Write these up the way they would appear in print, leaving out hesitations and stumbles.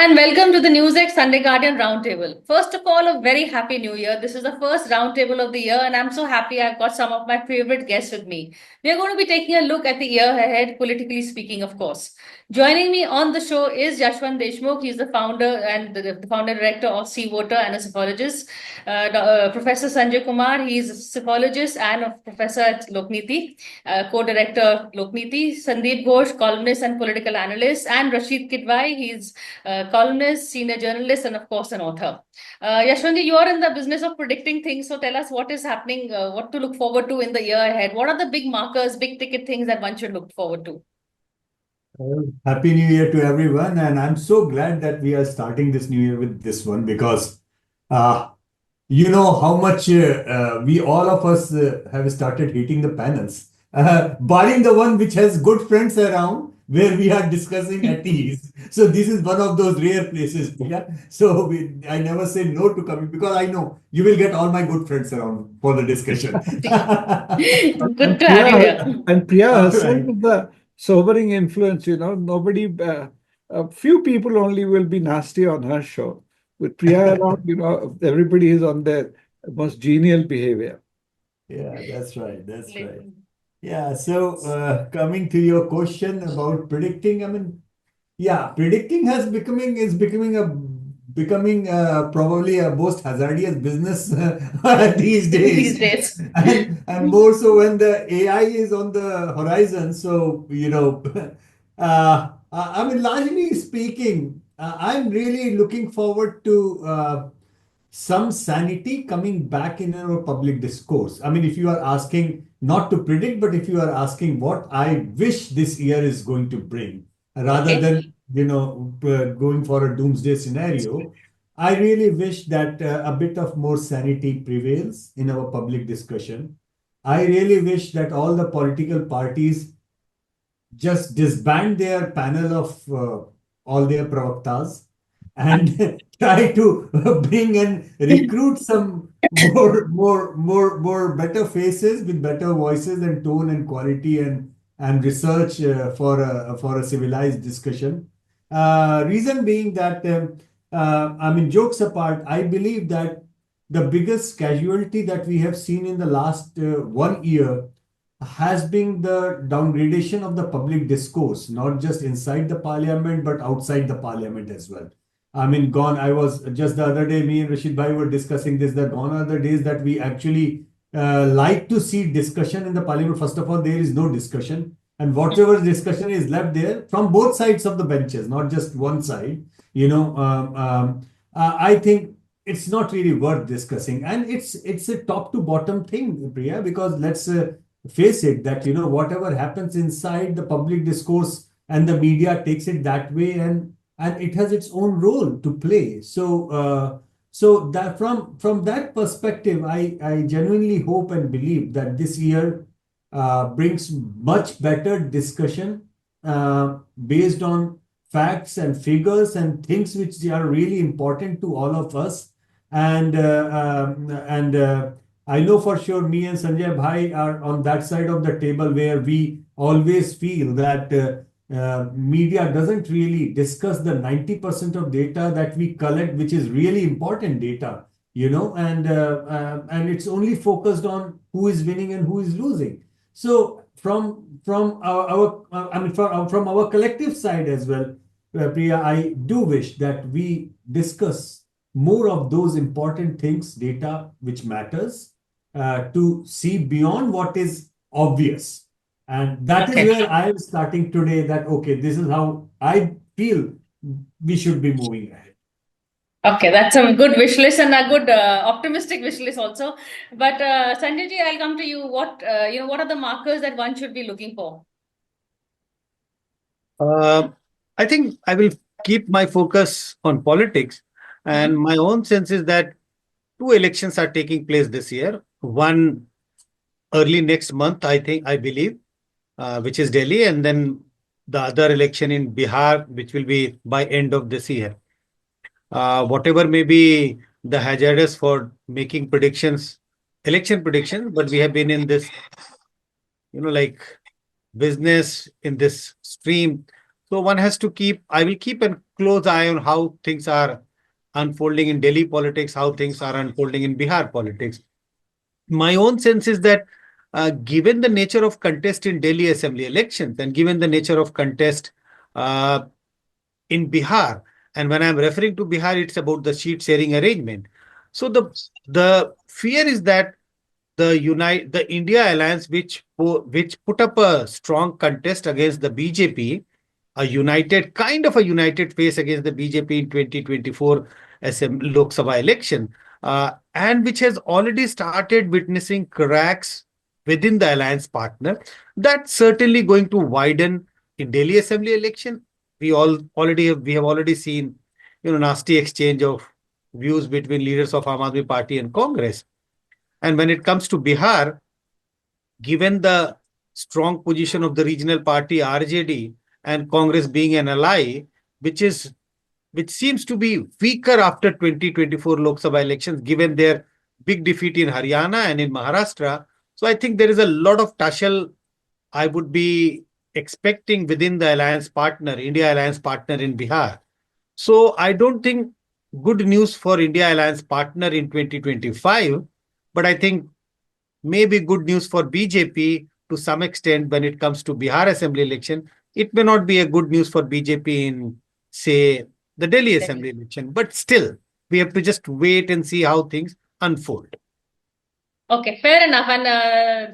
and welcome to the NewsX Sunday Guardian Roundtable. First of all, a very happy new year. This is the first roundtable of the year, and I'm so happy I've got some of my favorite guests with me. We are going to be taking a look at the year ahead, politically speaking, of course. Joining me on the show is Yashwant Deshmukh. He's the founder and the founder director of Sea Water and a psichologist. Professor Sanjay Kumar, he's a psychologist and a professor at Lokniti, co-director of Lokniti. Sandeep Ghosh, columnist and political analyst, and Rashid Kidwai, he's columnist, senior journalist, and of course, an author. Yashwanji, you are in the business of predicting things. So tell us what is happening, what to look forward to in the year ahead. What are the big markers, big ticket things that one should look forward to? Well, Happy New Year to everyone, and I'm so glad that we are starting this new year with this one because you know how much we all of us have started hating the panels, barring the one which has good friends around where we are discussing at ease. So this is one of those rare places. Yeah. So I never say no to coming because I know you will get all my good friends around for the discussion. Good to have you here. And Priya All herself right. is the sobering influence, nobody, a few people only will be nasty on her show. With Priya around, everybody is on their most genial behavior. Yeah, that's right. That's right. Yeah, so coming to your question about predicting, I mean, yeah, predicting is becoming probably a most hazardous business these These days, days. and more so when the AI is on the horizon. So I mean, largely speaking, I'm really looking forward to some sanity coming back in our public discourse. I mean, if you are asking not to predict, but if you are asking what I wish this year is going to bring, rather Okay. than going for a doomsday scenario, I really wish that a bit of more sanity prevails in our public discussion. I really wish that all the political parties just disband their panel of all their pravaktas and try to bring and recruit some more better faces with better voices and tone and quality and research for a civilized discussion. Reason being that I mean, jokes apart, I believe that the biggest casualty that we have seen in the last 1 year has been the downgradation of the public discourse, not just inside the parliament, but outside the parliament as well. I mean, I was just the other day, me and Rashid Bhai were discussing this, that gone are the days that we actually like to see discussion in the parliament. First of all, there is no discussion. And whatever discussion is left there from both sides of the benches, not just one side, I think it's not really worth discussing. And it's a top to bottom thing, Priya, because let's face it that whatever happens inside the public discourse and the media takes it that way, and it has its own role to play. So that from that perspective, I genuinely hope and believe that this year brings much better discussion based on facts and figures and things which are really important to all of us. And I know for sure me and Sanjay Bhai are on that side of the table where we always feel that media doesn't really discuss the 90% of data that we collect, which is really important data, and it's only focused on who is winning and who is losing. So from our I mean from our collective side as well, Priya, I do wish that we discuss more of those important things, data which matters, to see beyond what is obvious. And that is Okay. where I am starting today that, okay, this is how I feel we should be moving ahead. Okay, that's a good wish list and a good optimistic wish list also. But Sanjay ji, I'll come to you. What what are the markers that one should be looking for? I think I will keep my focus on politics. And my own sense is that two elections are taking place this year. One early next month, I believe, which is Delhi, and then the other election in Bihar, which will be by end of this year. Whatever may be the hazardous for making predictions, election predictions, but we have been in this, like business in this stream So one has to I will keep a close eye on how things are unfolding in Delhi politics, how things are unfolding in Bihar politics. My own sense is that given the nature of contest in Delhi assembly elections and given the nature of contest uh, in Bihar, and when I'm referring to Bihar, it's about the seat sharing arrangement. So the fear is that the India alliance, which put up a strong contest against the BJP, a united face against the BJP in 2024 Lok Sabha election, and which has already started witnessing cracks within the alliance partner. That's certainly going to widen in Delhi Assembly election. We have already seen, nasty exchange of views between leaders of Aam Aadmi Party and Congress. And when it comes to Bihar, given the strong position of the regional party RJD and Congress being an ally, which seems to be weaker after 2024 Lok Sabha elections, given their big defeat in Haryana and in Maharashtra. So I think there is a lot of tussle I would be expecting within the alliance partner, India alliance partner in Bihar. So I don't think good news for India alliance partner in 2025, but I think maybe good news for BJP to some extent when it comes to Bihar assembly election. It may not be a good news for BJP in, say, the Delhi assembly election, but still, we have to just wait and see how things unfold. Okay, fair enough. And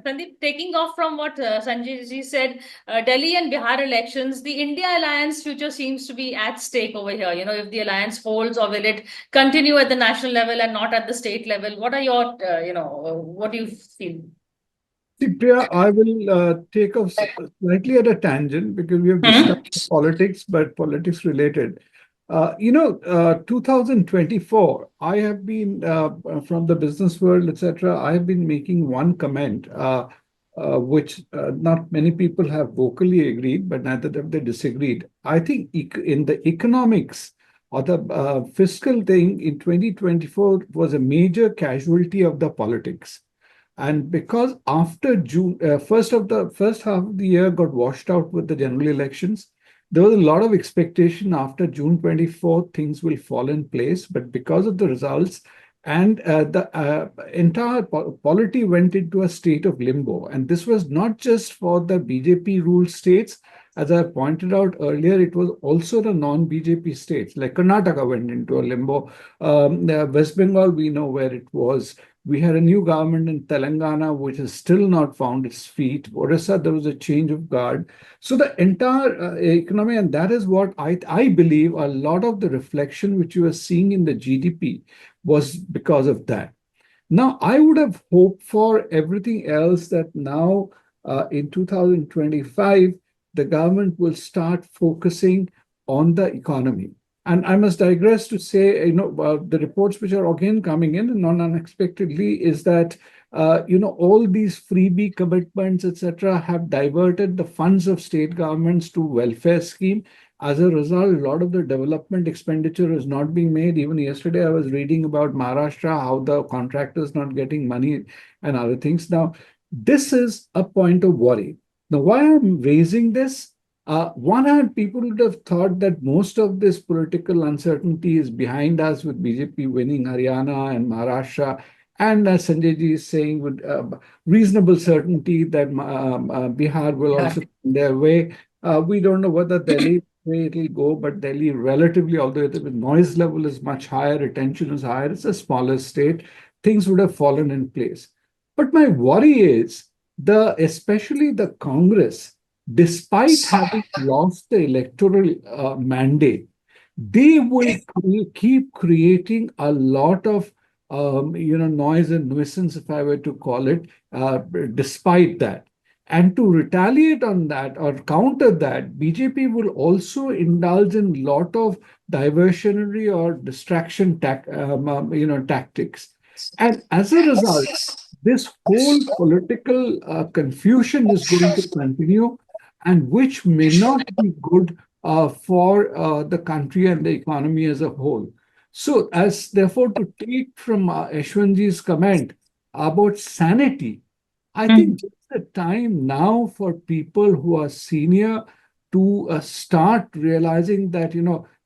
Sandeep, taking off from what Sanjay ji said, Delhi and Bihar elections, the India alliance future seems to be at stake over here. If the alliance holds, or will it continue at the national level and not at the state level? What are your, what do you feel? See, Priya, I will take off slightly at a tangent because we have discussed politics, but politics related. 2024, I have been from the business world, etc. I have been making one comment, which not many people have vocally agreed, but neither have they disagreed. I think in the economics or the fiscal thing in 2024 was a major casualty of the politics. And because after June, first half of the year got washed out with the general elections, there was a lot of expectation after June 24th, things will fall in place. But because of the results and the entire polity went into a state of limbo. And this was not just for the BJP ruled states. As I pointed out earlier, it was also the non-BJP states, like Karnataka went into a limbo. West Bengal, we know where it was. We had a new government in Telangana, which has still not found its feet. Orissa, there was a change of guard. So the entire economy, and that is what I believe a lot of the reflection which you are seeing in the GDP was because of that. Now, I would have hoped for everything else that now in 2025, the government will start focusing on the economy. And I must digress to say, the reports which are again coming in, and not unexpectedly, is that, all these freebie commitments, etc., have diverted the funds of state governments to welfare scheme. As a result, a lot of the development expenditure is not being made. Even yesterday, I was reading about Maharashtra, how the contractors not getting money and other things. Now, this is a point of worry. Now, why I'm raising this? One hand, people would have thought that most of this political uncertainty is behind us with BJP winning Haryana and Maharashtra. And as Sanjay ji is saying, with reasonable certainty that Bihar will also find their way. We don't know whether Delhi way it will go, but Delhi relatively, although the noise level is much higher, retention is higher, it's a smaller state, things would have fallen in place. But my worry is especially the Congress, despite having lost the electoral mandate, they will keep creating a lot of noise and nuisance, if I were to call it, despite that. And to retaliate on that or counter that, BJP will also indulge in a lot of diversionary or distraction tactics. And as a result, this whole political confusion is going to continue, and which may not be good for the country and the economy as a whole. So, therefore, to take from Ashwinji's comment about sanity, I think it's the time now for people who are senior to start realizing that,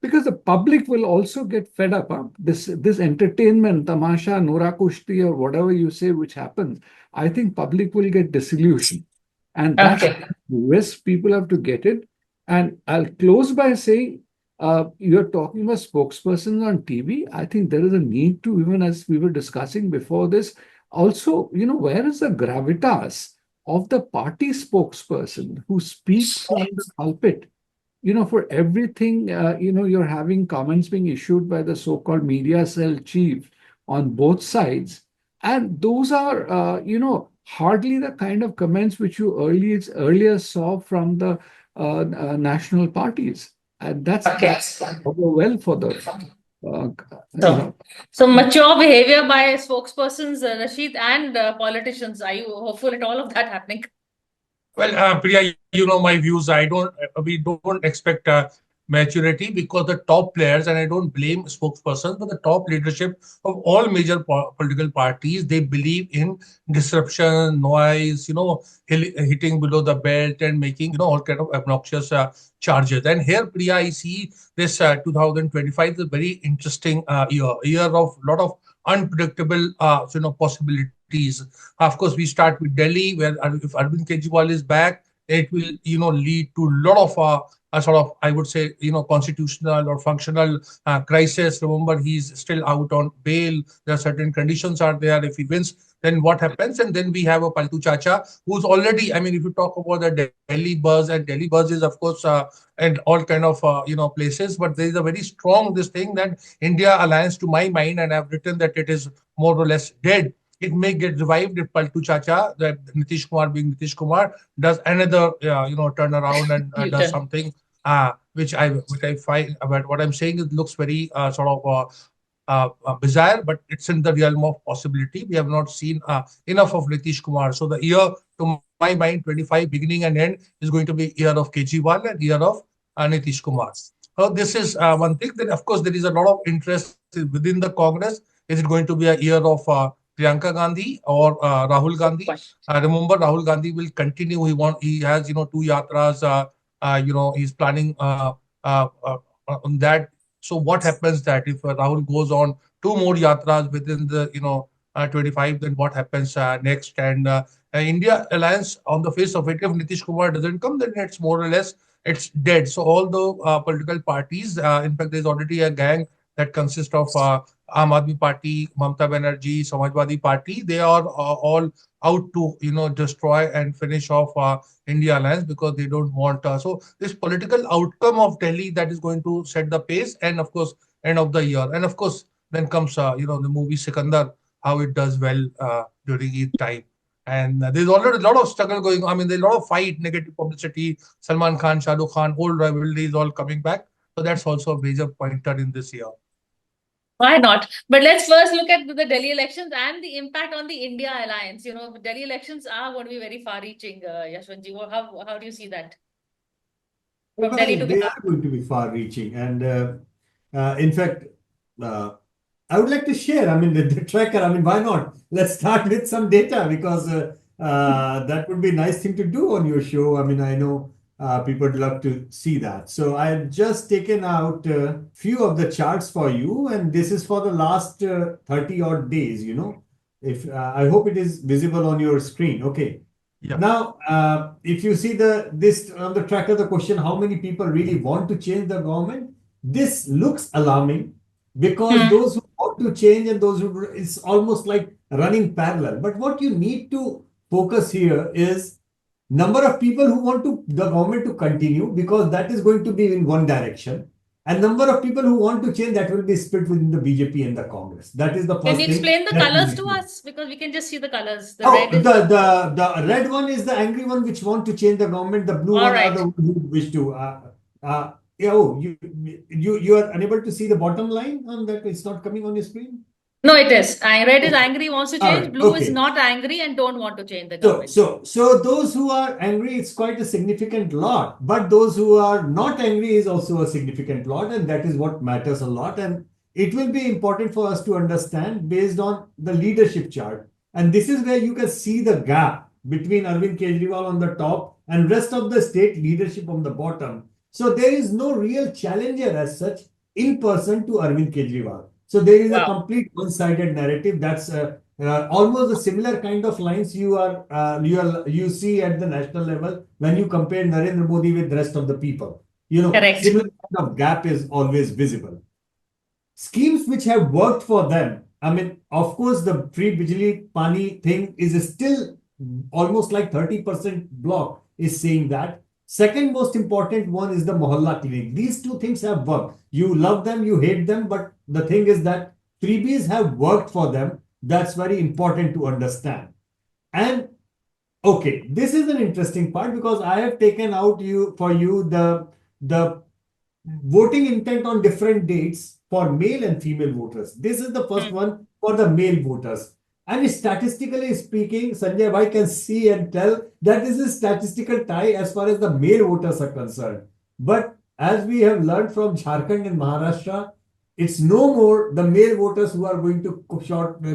because the public will also get fed up. This entertainment, tamasha, Nora Kushti, or whatever you say, which happens, I think public will get disillusioned. And that's Okay. the risk people have to get it. And I'll close by saying, you're talking about spokespersons on TV. I think there is a need to, even as we were discussing before this, also, where is the gravitas of the party spokesperson who speaks from the pulpit? For everything, you're having comments being issued by the so-called media cell chief on both sides. And those are, hardly the kind of comments which you earlier saw from the national parties. And that's Okay. well for the, So mature behavior by spokespersons, Rashid, and politicians. Are you hopeful at all of that happening? Well, Priya, you know my views. We don't expect maturity because the top players, and I don't blame spokespersons, but the top leadership of all major political parties, they believe in disruption, noise, hitting below the belt and making, all kind of obnoxious charges. And here, Priya, I see this 2025 is a very interesting year of lot of unpredictable, possibilities. Of course, we start with Delhi, where if Arvind Kejriwal is back, it will, lead to a lot of a sort of, I would say, constitutional or functional crisis. Remember, he's still out on bail. There are certain conditions are there. If he wins, then what happens? And then we have a Paltu Chacha, who's already, I mean, if you talk about the Delhi buzz, and Delhi buzz is, of course, and all kind of, places, but there is a very strong, this thing that India alliance, to my mind, and I've written that it is more or less dead. It may get revived if Paltu Chacha, that Nitish Kumar being Nitish Kumar, does another, turn around and does something which I find. But what I'm saying, it looks very sort of bizarre, but it's in the realm of possibility. We have not seen enough of Nitish Kumar. So the year, to my mind, 25 beginning and end is going to be year of Kejriwal and year of Nitish Kumar. So this is one thing. Then of course there is a lot of interest within the Congress. Is it going to be a year of Priyanka Gandhi or Rahul Gandhi? Remember, Rahul Gandhi will continue. He has two yatras. He's planning on that. So what happens that if Rahul goes on two more yatras within the 25, then what happens next? And India alliance, on the face of it, if Nitish Kumar doesn't come, then it's more or less it's dead. So all the political parties, in fact, there's already a gang that consists of Aam Aadmi Party, Mamata Banerjee, Samajwadi Party. They are all out to destroy and finish off India alliance because they don't want. So this political outcome of Delhi, that is going to set the pace, and of course end of the year, and of course then comes the movie Sikandar, how it does well during Eid time. And there's already a lot of struggle going on. I mean, there's a lot of fight, negative publicity. Salman Khan, Shah Rukh Khan, old rivalries all coming back. So that's also a major pointer in this year. Why not? But let's first look at the Delhi elections and the impact on the India alliance. Delhi elections are going to be very far-reaching, Yashwantji. How do you see that? From Delhi to They Bihar. are going to be far-reaching. And in fact, I would like to share, I mean, the tracker. I mean, why not? Let's start with some data because that would be a nice thing to do on your show. I mean, I know people would love to see that. So I've just taken out a few of the charts for you, and this is for the last 30 odd days, If I hope it is visible on your screen. Okay. Yeah. Now, if you see this on the tracker, the question, how many people really want to change the government? This looks alarming because those who want to change and those who, it's almost like running parallel. But what you need to focus here is number of people who want the government to continue, because that is going to be in one direction. And number of people who want to change, that will be split within the BJP and the Congress. That is the first thing. Can you explain the that colors we to need. us? Because we can just see the colors. The red one is the angry one which want to change the government. The blue one are the ones who wish to. You are unable to see the bottom line on that. It's not coming on your screen. No, it is. Red is angry, wants to change. Right, Blue is not angry and don't want to change the government. So those who are angry, it's quite a significant lot. But those who are not angry is also a significant lot, and that is what matters a lot. And it will be important for us to understand based on the leadership chart. And this is where you can see the gap between Arvind Kejriwal on the top and rest of the state leadership on the bottom. So there is no real challenger as such in person to Arvind Kejriwal. So there is a Wow. complete one-sided narrative. That's almost a similar kind of lines you see at the national level when you compare Narendra Modi with the rest of the people. Correct. Similar kind of gap is always visible. Schemes which have worked for them. I mean, of course, the free Bijli Pani thing is still almost like 30% block is saying that. Second most important one is the Mohalla clinic. These two things have worked. You love them, you hate them, but the thing is that freebies have worked for them. That's very important to understand. And okay, this is an interesting part because I have taken out for you the voting intent on different dates for male and female voters. This is the first one for the male voters. And statistically speaking, Sanjay Bhai can see and tell that this is statistical tie as far as the male voters are concerned. But as we have learned from Jharkhand and Maharashtra, it's no more the male voters who are going to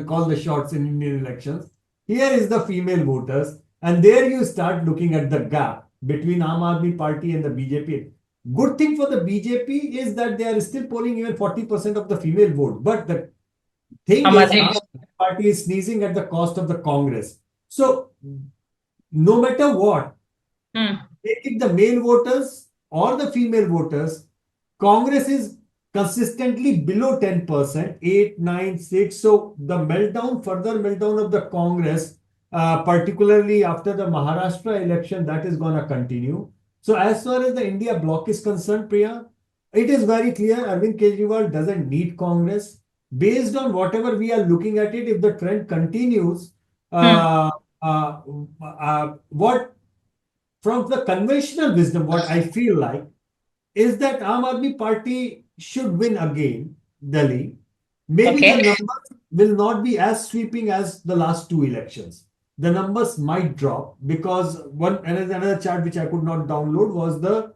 call the shots in Indian elections. Here is the female voters. And there you start looking at the gap between Aam Aadmi Party and the BJP. Good thing for the BJP is that they are still polling even 40% of the female vote. But the thing is, Aam Aadmi Party is sneezing at the cost of the Congress. So, no matter what, take it the male voters or the female voters, Congress is consistently below 10%, 8, 9, 6. So, the further meltdown of the Congress, particularly after the Maharashtra election, that is going to continue. So as far as the India bloc is concerned, Priya, it is very clear Arvind Kejriwal doesn't need Congress. Based on whatever we are looking at it, if the trend continues, what from the conventional wisdom, what I feel like is that Aam Aadmi Party should win again, Delhi. Maybe the numbers will not be as sweeping as the last two elections. The numbers might drop because another chart which I could not download was the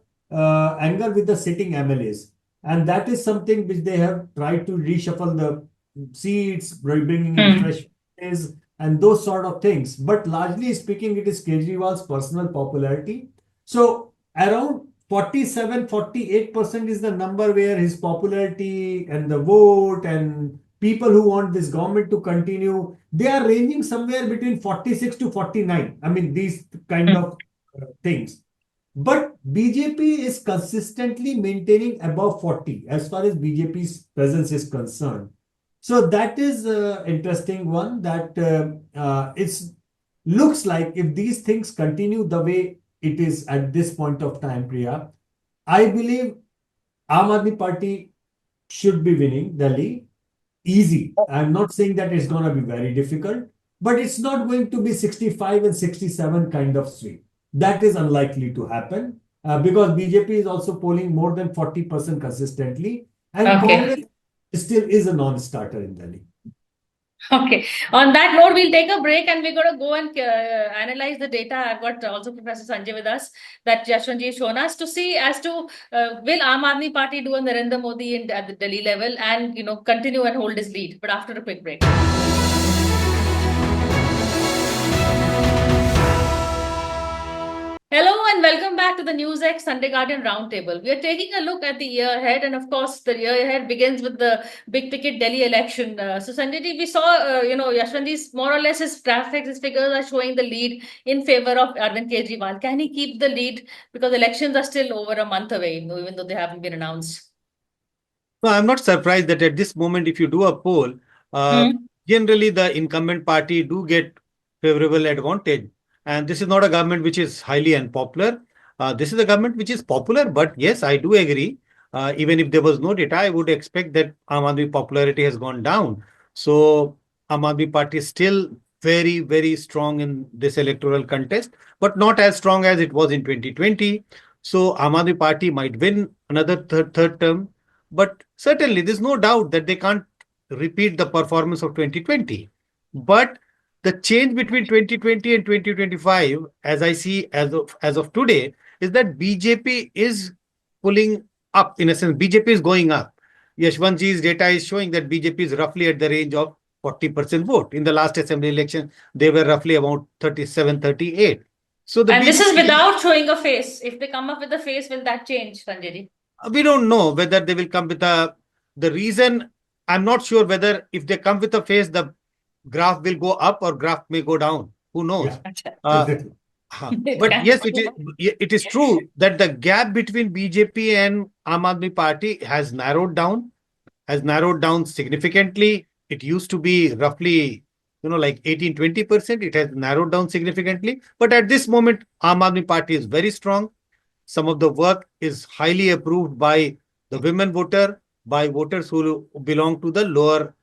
anger with the sitting MLAs. And that is something which they have tried to reshuffle the seats, bringing in fresh faces and those sort of things. But largely speaking, it is Kejriwal's personal popularity. So around 47-48% is the number where his popularity and the vote and people who want this government to continue, they are ranging somewhere between 46 to 49. I mean, these kind of things. But BJP is consistently maintaining above 40 as far as BJP's presence is concerned. So that is an interesting one that it looks like if these things continue the way it is at this point of time, Priya, I believe Aam Aadmi Party should be winning Delhi. Easy. I'm not saying that it's going to be very difficult, but it's not going to be 65 and 67 kind of sweep. That is unlikely to happen because BJP is also polling more than 40% consistently, and Congress still is a non-starter in Delhi. Okay. On that note, we'll take a break and we're going to go and analyze the data. I've got also Professor Sanjay with us that Yashwantji has shown us to see as to will Aam Aadmi Party do a Narendra Modi at the Delhi level and continue and hold his lead. But after a quick break. Hello and welcome back to the NewsX Sunday Guardian Roundtable. We are taking a look at the year ahead, and of course, the year ahead begins with the big ticket Delhi election. So, Sanjay ji, we saw, Yashwantji's more or less his traffic, his figures are showing the lead in favor of Arvind Kejriwal. Can he keep the lead because elections are still over a month away, even though they haven't been announced? No, I'm not surprised that at this moment, if you do a poll, generally the incumbent party do get favorable advantage. And this is not a government which is highly unpopular. This is a government which is popular. But yes, I do agree. Even if there was no data, I would expect that Aam Aadmi popularity has gone down. So Aam Aadmi Party is still very, very strong in this electoral contest, but not as strong as it was in 2020. So Aam Aadmi Party might win another third term. But certainly, there's no doubt that they can't repeat the performance of 2020. But the change between 2020 and 2025, as I see as of today, is that BJP is pulling up. In a sense, BJP is going up. Yashwantji's data is showing that BJP is roughly at the range of 40% vote. In the last assembly election, they were roughly about 37, 38. So the And this is BJP, without showing a face. If they come up with a face, will that change, Sanjay ji? we don't know whether they will come with the reason. I'm not sure whether if they come with a face, the graph will go up or graph may go down. Who knows? Yeah, Uh, exactly. but yes, it is true that the gap between BJP and Aam Aadmi Party has narrowed down significantly. It used to be roughly, like 18-20%. It has narrowed down significantly. But at this moment, Aam Aadmi Party is very strong. Some of the work is highly approved by the women voter, by voters who belong to the lower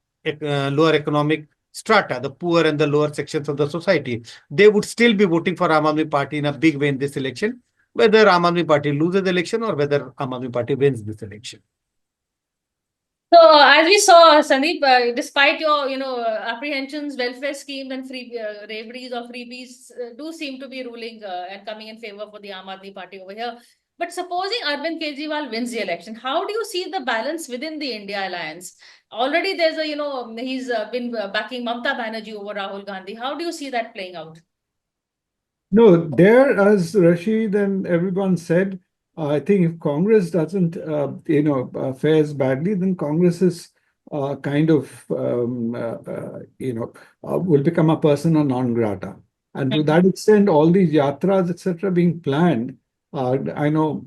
economic strata, the poor and the lower sections of the society. They would still be voting for Aam Aadmi Party in a big way in this election, whether Aam Aadmi Party loses the election or whether Aam Aadmi Party wins this election. So, as we saw, Sandeep, despite your, apprehensions, welfare schemes and free raveries or freebies do seem to be ruling and coming in favor for the Aam Aadmi Party over here. But supposing Arvind Kejriwal wins the election, how do you see the balance within the India alliance? Already there's he's been backing Mamta Banerjee over Rahul Gandhi. How do you see that playing out? No, there, as Rashid and everyone said, I think if Congress doesn't, fares badly, then Congress is kind of, will become a persona non grata. And to that extent, all these yatras, etc., being planned, I know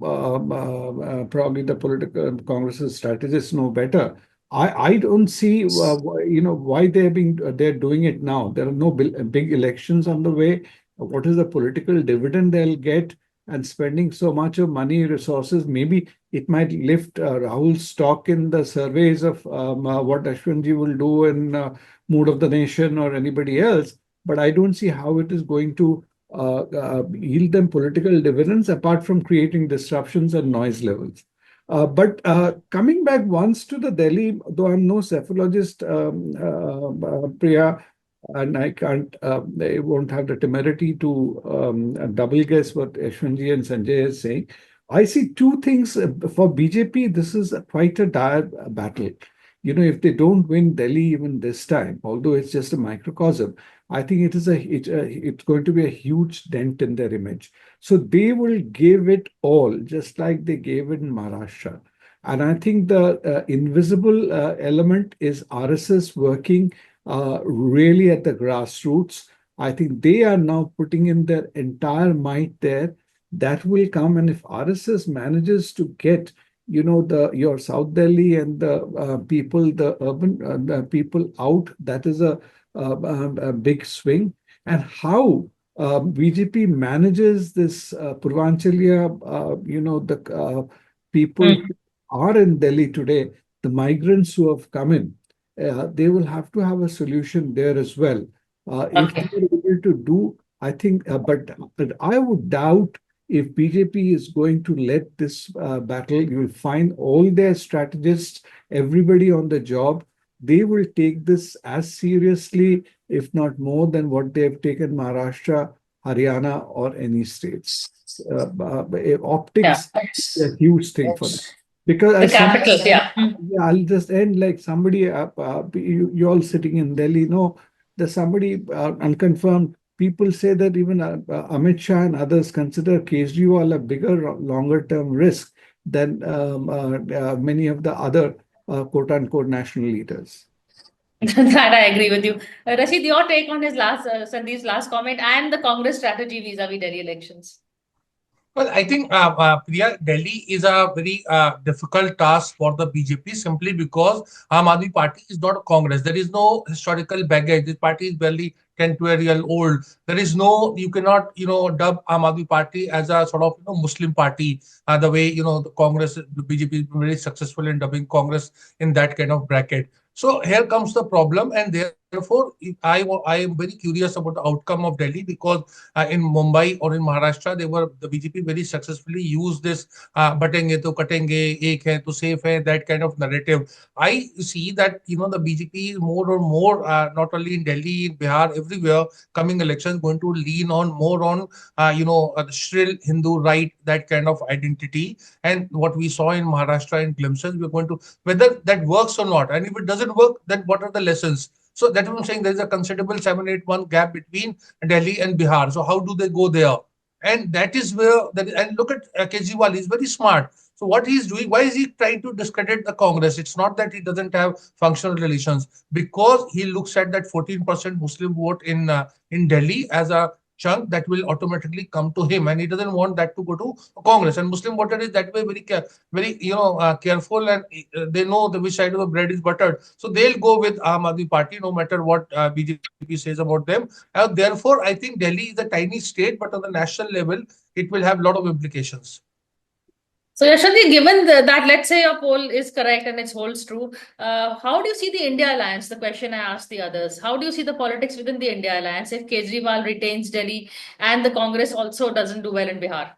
probably the political Congress's strategists know better. I don't see, why they're doing it now. There are no big elections on the way. What is the political dividend they'll get, and spending so much of money, resources? Maybe it might lift Rahul's stock in the surveys of what Ashwinji will do in Mood of the Nation or anybody else. But I don't see how it is going to yield them political dividends apart from creating disruptions and noise levels. But coming back once to the Delhi, though I'm no cephalogist, Priya, and I won't have the temerity to double guess what Ashwinji and Sanjay is saying. I see two things for BJP. This is quite a dire battle. If they don't win Delhi even this time, although it's just a microcosm, I think it's going to be a huge dent in their image. So they will give it all, just like they gave it in Maharashtra. And I think the invisible element is RSS working really at the grassroots. I think they are now putting in their entire might there. That will come, and if RSS manages to get, your South Delhi and the people, the urban people out, that is a big swing. And how BJP manages this Purvanchalia, the people who are in Delhi today, the migrants who have come in. They will have to have a solution there as well. If they are able to do, I think, but I would doubt if BJP is going to let this battle. You will find all their strategists, everybody on the job, they will take this as seriously, if not more, than what they have taken Maharashtra, Haryana, or any states. Optics is a huge thing for them. Because the capital, yeah. I'll just end like somebody, you all sitting in Delhi, there's somebody unconfirmed. People say that even Amit Shah and others consider Kejriwal a bigger, longer-term risk than many of the other quote-unquote national leaders. That I agree with you. Rashid, your take on Sandeep's last comment and the Congress strategy vis-a-vis Delhi elections? Well, I think, Priya, Delhi is a very difficult task for the BJP simply because Aam Aadmi Party is not a Congress. There is no historical baggage. This party is barely 10, 12 years old. There is no, you cannot, dub Aam Aadmi Party as a sort of Muslim party the way, the Congress, the BJP is very successful in dubbing Congress in that kind of bracket. So here comes the problem, and therefore I am very curious about the outcome of Delhi because in Mumbai or in Maharashtra, the BJP very successfully used this batenge to katenge, ek hai to safe hai, that kind of narrative. I see that the BJP is more and more not only in Delhi, in Bihar, everywhere coming elections going to lean on more on the shrill Hindu right, that kind of identity. And what we saw in Maharashtra in glimpses, we're going to whether that works or not, and if it doesn't work, then what are the lessons? So that is what I'm saying. There is a considerable 7-8 month gap between Delhi and Bihar. So how do they go there? And that is where and look at Kejriwal. He's very smart. So what he's doing, why is he trying to discredit the Congress? It's not that he doesn't have functional relations, because he looks at that 14% Muslim vote in Delhi as a chunk that will automatically come to him, and he doesn't want that to go to Congress. And Muslim voter is that way very careful, and they know which side of the bread is buttered. So they'll go with Aam Aadmi Party no matter what BJP says about them. Therefore, I think Delhi is a tiny state, but on the national level, it will have a lot of implications. So, Yashwanti, given that, let's say your poll is correct and it holds true, how do you see the India alliance? The question I asked the others. How do you see the politics within the India alliance if Kejriwal retains Delhi and the Congress also doesn't do well in Bihar?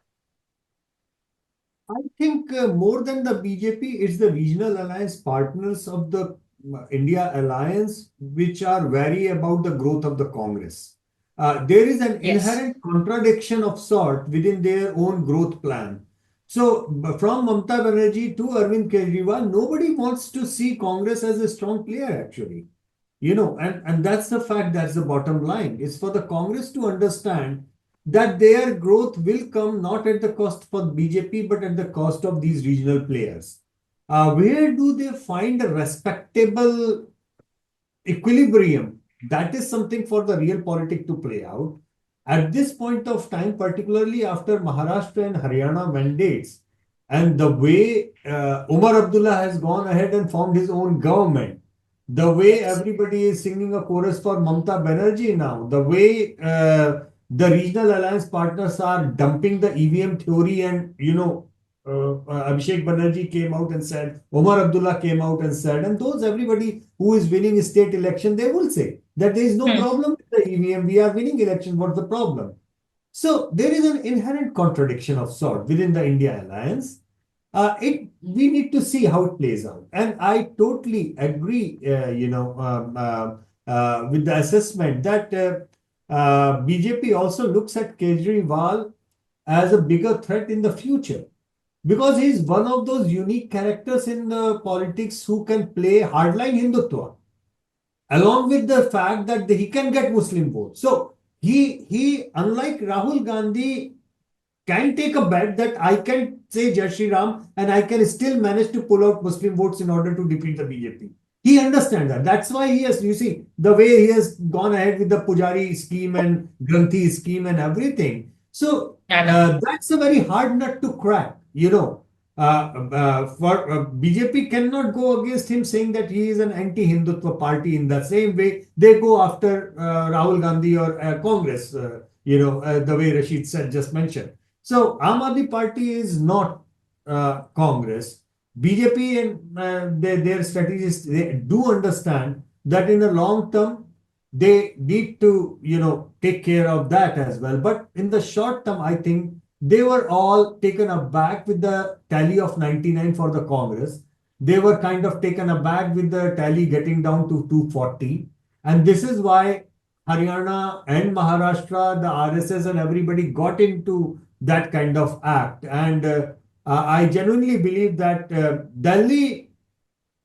I think more than the BJP, it's the regional alliance partners of the India alliance which are wary about the growth of the Congress. There is an inherent contradiction of sort within their own growth plan. So from Mamata Banerjee to Arvind Kejriwal, nobody wants to see Congress as a strong player actually. And that's the fact, that's the bottom line. It's for the Congress to understand that their growth will come not at the cost for BJP, but at the cost of these regional players. Where do they find a respectable equilibrium? That is something for the real politic to play out. At this point of time, particularly after Maharashtra and Haryana mandates, and the way Umar Abdullah has gone ahead and formed his own government, the way everybody is singing a chorus for Mamata Banerjee now, the way the regional alliance partners are dumping the EVM theory, and Abhishek Banerjee came out and said, Omar Abdullah came out and said, and everybody who is winning a state election, they will say that there is no problem with the EVM. We are winning election. What's the problem? So there is an inherent contradiction of sort within the India alliance. We need to see how it plays out. And I totally agree, with the assessment that BJP also looks at Kejriwal as a bigger threat in the future, because he is one of those unique characters in the politics who can play hardline Hindutva, along with the fact that he can get Muslim votes. So he unlike Rahul Gandhi, can take a bet that I can say Jai Shri Ram and I can still manage to pull out Muslim votes in order to defeat the BJP. He understands that. That's why he has, you see, the way he has gone ahead with the Pujari scheme and Granthi scheme and everything. So that's a very hard nut to crack, BJP cannot go against him saying that he is an anti-Hindutva party in the same way they go after Rahul Gandhi or Congress, the way Rashid said, just mentioned. So Aam Aadmi Party is not Congress. BJP and their strategists, they do understand that in the long term, they need to, take care of that as well. But in the short term, I think they were all taken aback with the tally of 99 for the Congress. They were kind of taken aback with the tally getting down to 240. And this is why Haryana and Maharashtra, the RSS and everybody got into that kind of act. And I genuinely believe that Delhi,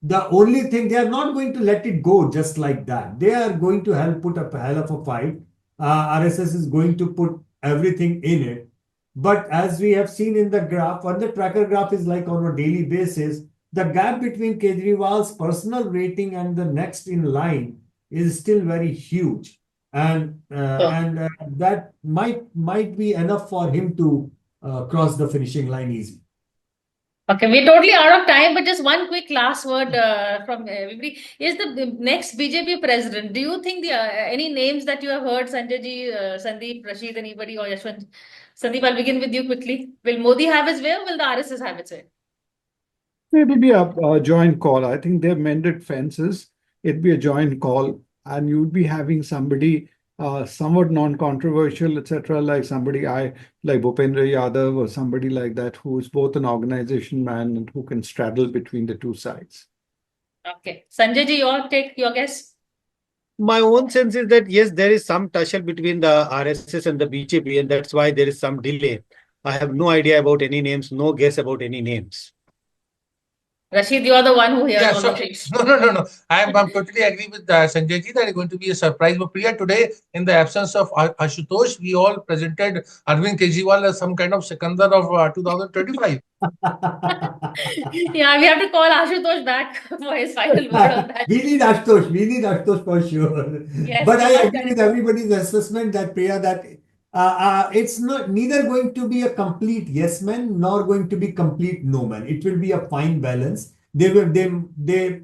the only thing, they are not going to let it go just like that. They are going to put up a hell of a fight. RSS is going to put everything in it. But as we have seen in the graph, what the tracker graph is like on a daily basis, the gap between Kejriwal's personal rating and the next in line is still very huge. And that might be enough for him to cross the finishing line easy. Okay, we're totally out of time, but just one quick last word from everybody. Is the next BJP president, do you think any names that you have heard, Sanjay ji, Sandeep, Rashid, anybody, or Yashwant? Sandeep, I'll begin with you quickly. Will Modi have his way or will the RSS have its way? It will be a joint call. I think they've mended fences. It'd be a joint call, and you'd be having somebody somewhat non-controversial, etc., like somebody like Bhupendra Yadav or somebody like that, who is both an organization man and who can straddle between the two sides. Okay. Sanjay ji, your guess? My own sense is that, yes, there is some tussle between the RSS and the BJP, and that's why there is some delay. I have no idea about any names, no guess about any names. Rashid, you're the one who hears Yeah, all so the things. no. I'm totally agree with Sanjay ji that it's going to be a surprise. But Priya, today, in the absence of Ashutosh, we all presented Arvind Kejriwal as some kind of Sikandar of 2025. Yeah, we have to call Ashutosh back for his final word on that. We need Ashutosh. We need Ashutosh for sure. Yes, But we I must agree get with it. everybody's assessment that Priya, that it's not neither going to be a complete yes man nor going to be complete no man. It will be a fine balance. They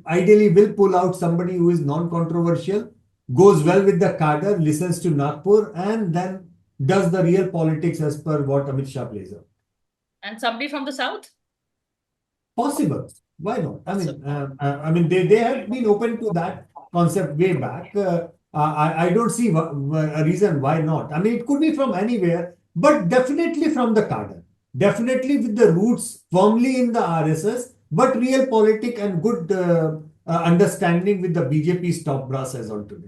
ideally will pull out somebody who is non-controversial, goes well with the cadre, listens to Nagpur, and then does the real politics as per what Amit Shah plays out. And somebody from the south? Possible. Why not? Awesome. I mean, they have been open to that concept way back. I don't see a reason why not. I mean, it could be from anywhere, but definitely from the cadre. Definitely with the roots firmly in the RSS, but real politic and good understanding with the BJP's top brass as on today.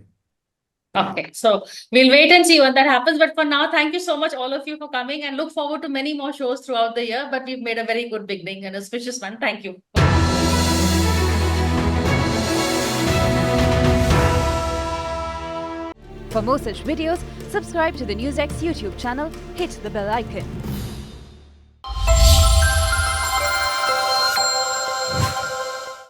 Okay, so we'll wait and see when that happens. But for now, thank you so much, all of you, for coming, and look forward to many more shows throughout the year. But we've made a very good beginning and auspicious one. Thank you. For more such videos, subscribe to the NewsX YouTube channel, hit the bell icon.